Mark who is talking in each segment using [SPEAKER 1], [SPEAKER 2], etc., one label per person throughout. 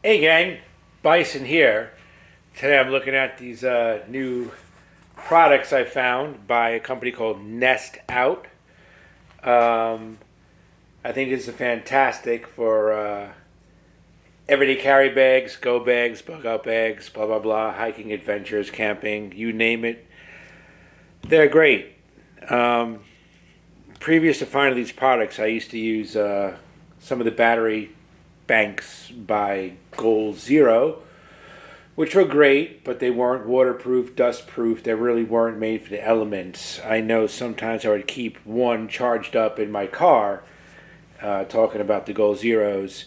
[SPEAKER 1] Hey gang, Bison here. Today I'm looking at these new products I found by a company called NESTOUT. I think this is fantastic for everyday carry bags, go bags, bug out bags, blah blah blah, hiking adventures, camping, you name it. They're great. Previous to finding these products, I used to use some of the battery banks by Goal Zero, which were great, but they weren't waterproof, dustproof. They really weren't made for the elements. I know sometimes I would keep one charged up in my car, talking about the Goal Zeros,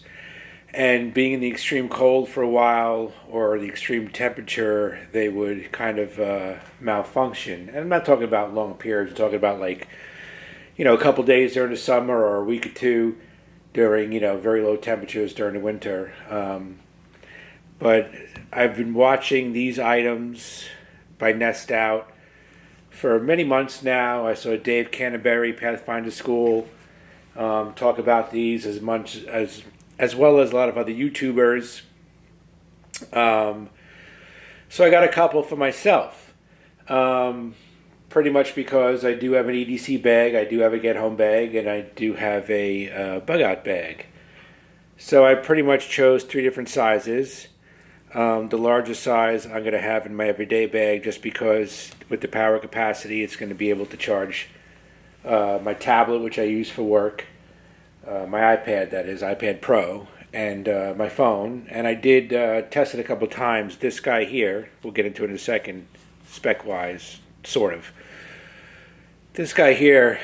[SPEAKER 1] and being in the extreme cold for a while or the extreme temperature, they would kind of malfunction. And I'm not talking about long periods. I'm talking about a couple days during the summer or a week or two during, very low temperatures during the winter. But I've been watching these items by NESTOUT for many months now. I saw Dave Canterbury, Pathfinder School, talk about these as well as a lot of other YouTubers. So I got a couple for myself. Pretty much because I do have an EDC bag, I do have a get-home bag, and I do have a bug-out bag. So I pretty much chose three different sizes. The largest size I'm going to have in my everyday bag just because with the power capacity it's going to be able to charge my tablet, which I use for work, my iPad, that is, iPad Pro, and my phone. And I did test it a couple times. This guy here, we'll get into it in a second, spec-wise, sort of. This guy here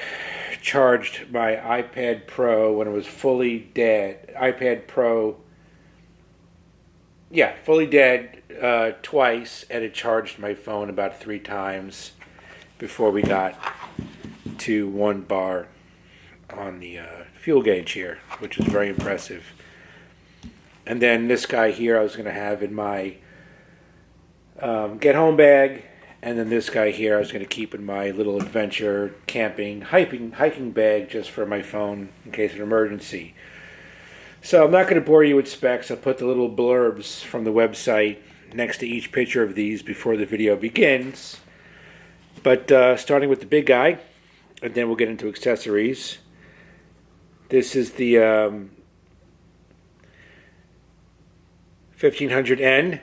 [SPEAKER 1] charged my iPad Pro when it was fully dead. iPad Pro, fully dead twice, and it charged my phone about 3 times before we got to 1 bar on the fuel gauge here, which is very impressive. And then this guy here I was going to have in my get-home bag. And then this guy here I was going to keep in my little adventure, camping, hiking bag just for my phone in case of an emergency. So I'm not going to bore you with specs. I'll put the little blurbs from the website next to each picture of these before the video begins. But starting with the big guy, and then we'll get into accessories. This is the 1500N.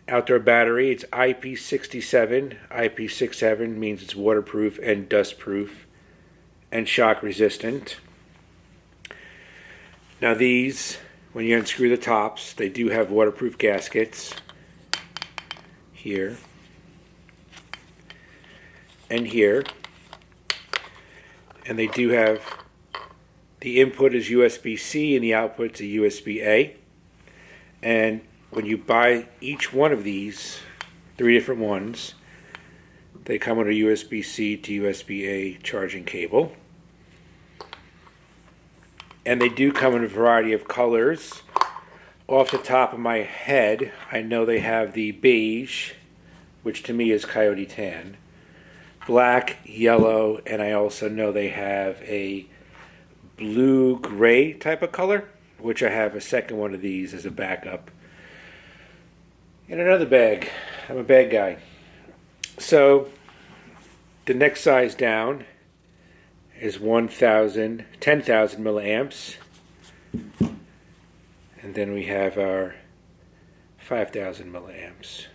[SPEAKER 1] Outdoor battery. It's IP67. IP67 means it's waterproof and dustproof and shock resistant. Now these, when you unscrew the tops, they do have waterproof gaskets here and here. And they do have, the input is USB-C and the output's a USB-A. And when you buy each one of these, 3 different ones, they come with a USB-C to USB-A charging cable. And they do come in a variety of colors. Off the top of my head, I know they have the beige, which to me is coyote tan, black, yellow, and I also know they have a blue-gray type of color, which I have a second one of these as a backup. In another bag. I'm a bag guy. So the next size down is 10,000 milliamps. And then we have our 5,000 milliamps.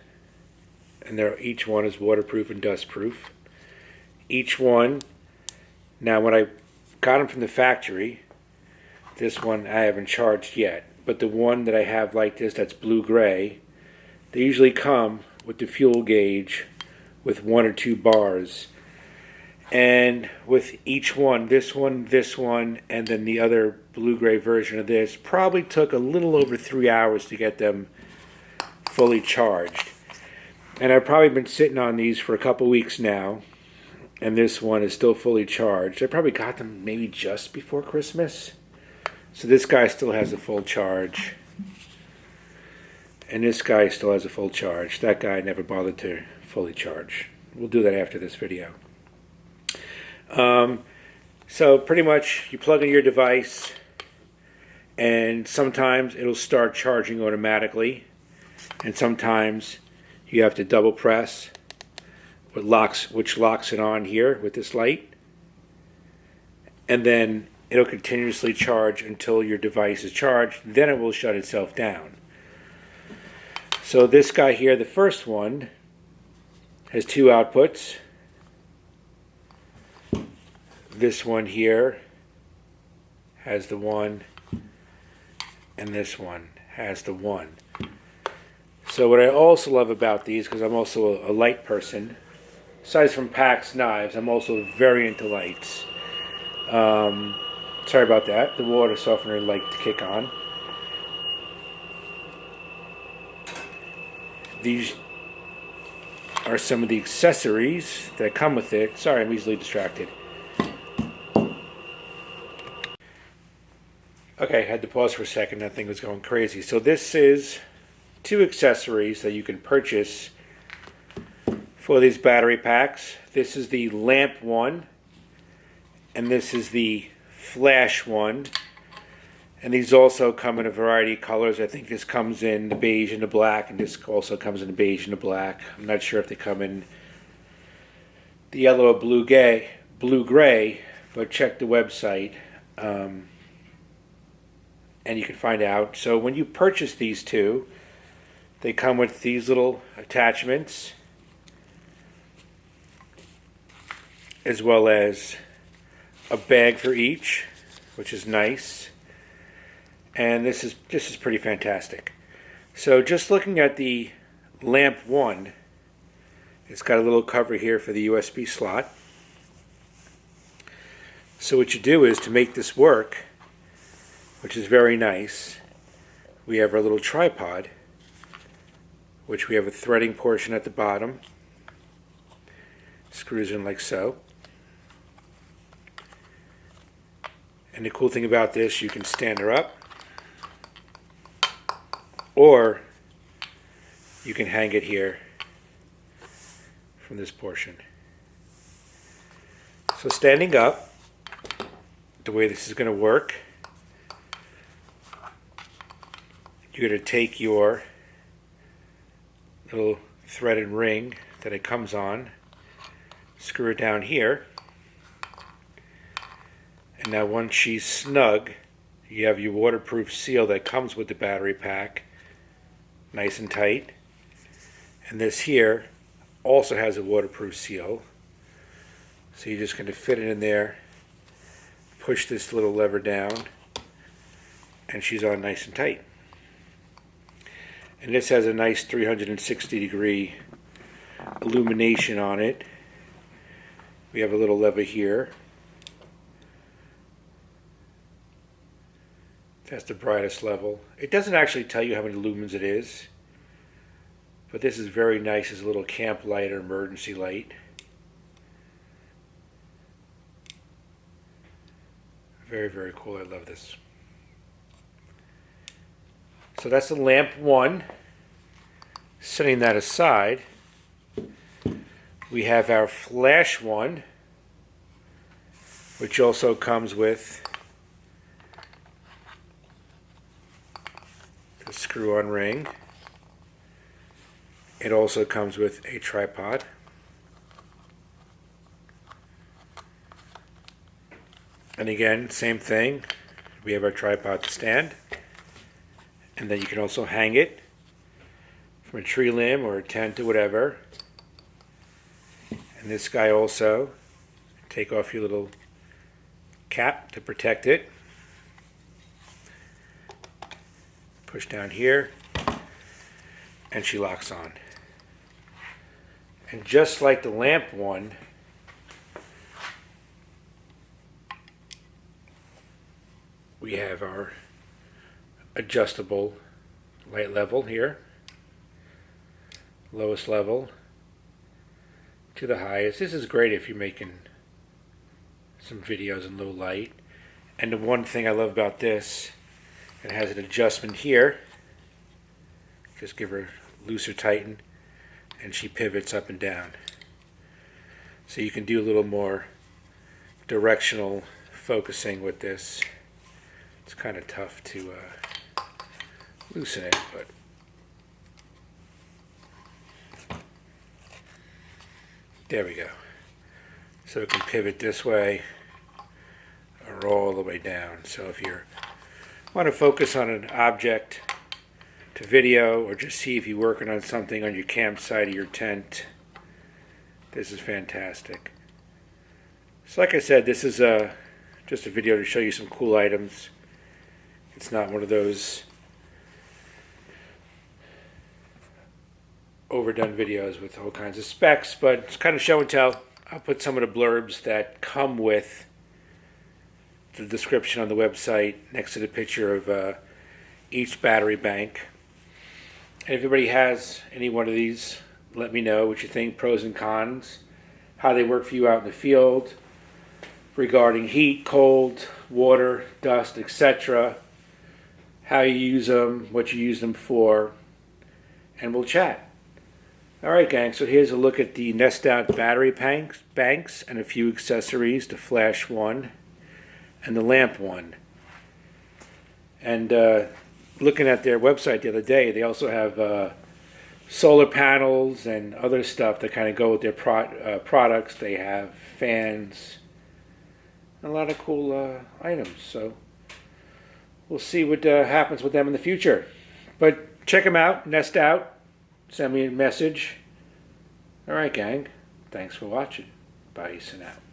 [SPEAKER 1] And each one is waterproof and dustproof. Each one, now when I got them from the factory, this one I haven't charged yet. But the one that I have like this that's blue-gray, they usually come with the fuel gauge with 1 or 2 bars. And with each one, this one, and then the other blue-gray version of this, probably took a little over 3 hours to get them fully charged. And I've probably been sitting on these for a couple weeks now, and this one is still fully charged. I probably got them maybe just before Christmas. So this guy still has a full charge. And this guy still has a full charge. That guy never bothered to fully charge. We'll do that after this video. So pretty much you plug in your device and sometimes it'll start charging automatically, and sometimes you have to double press, which locks it on here with this light, and then it'll continuously charge until your device is charged. Then it will shut itself down. So this guy here, the first one, has two outputs. This one here has the one, and this one has the one. So what I also love about these, because I'm also a light person, aside from PAX knives, I'm also very into lights. Sorry about that. The water softener liked to kick on. These are some of the accessories that come with it. Sorry, I'm easily distracted. Okay, I had to pause for a second. That thing was going crazy. So this is two accessories that you can purchase for these battery packs. This is the lamp one, and this is the flash one. And these also come in a variety of colors. I think this comes in the beige and the black, and this also comes in the beige and the black. I'm not sure if they come in the yellow or blue-gray, but check the website. And you can find out. So when you purchase these two, they come with these little attachments, as well as a bag for each, which is nice. And this is pretty fantastic. So just looking at the lamp one, it's got a little cover here for the USB slot. So what you do is, to make this work, which is very nice, we have our little tripod, which we have a threading portion at the bottom. Screws in like so. And the cool thing about this, you can stand her up, or you can hang it here from this portion. So standing up, the way this is going to work, you're going to take your little threaded ring that it comes on, screw it down here, and now once she's snug, you have your waterproof seal that comes with the battery pack, nice and tight. And this here also has a waterproof seal, so you're just going to fit it in there, push this little lever down, and she's on nice and tight. And this has a nice 360-degree illumination on it. We have a little lever here. That's the brightest level. It doesn't actually tell you how many lumens it is, but this is very nice as a little camp light or emergency light. Very, very cool. I love this. So that's the lamp one. Setting that aside, we have our flash one, which also comes with the screw-on ring. It also comes with a tripod. And again, same thing. We have our tripod to stand. And then you can also hang it from a tree limb or a tent or whatever. And this guy also, take off your little cap to protect it. Push down here, and she locks on. And just like the lamp one, we have our adjustable light level here, lowest level to the highest. This is great if you're making some videos in low light. And the one thing I love about this, it has an adjustment here. Just give her looser tighten, and she pivots up and down. So you can do a little more directional focusing with this It's kind of tough to loosen it, but there we go. So it can pivot this way or all the way down. So if you want to focus on an object to video, or just see if you're working on something on your campsite or your tent, this is fantastic. So like I said, this is just a video to show you some cool items. It's not one of those overdone videos with all kinds of specs, but it's kind of show and tell. I'll put some of the blurbs that come with the description on the website next to the picture of each battery bank. And if anybody has any one of these, let me know what you think, pros and cons, how they work for you out in the field, regarding heat, cold, water, dust, etc., how you use them, what you use them for, and we'll chat. Alright gang, so here's a look at the NESTOUT battery banks and a few accessories, the flash one and the lamp one. And looking at their website the other day, they also have solar panels and other stuff that kind of go with their products. They have fans, a lot of cool items. So we'll see what happens with them in the future. But check them out, NESTOUT. Send me a message. Alright gang, thanks for watching. Bye and out.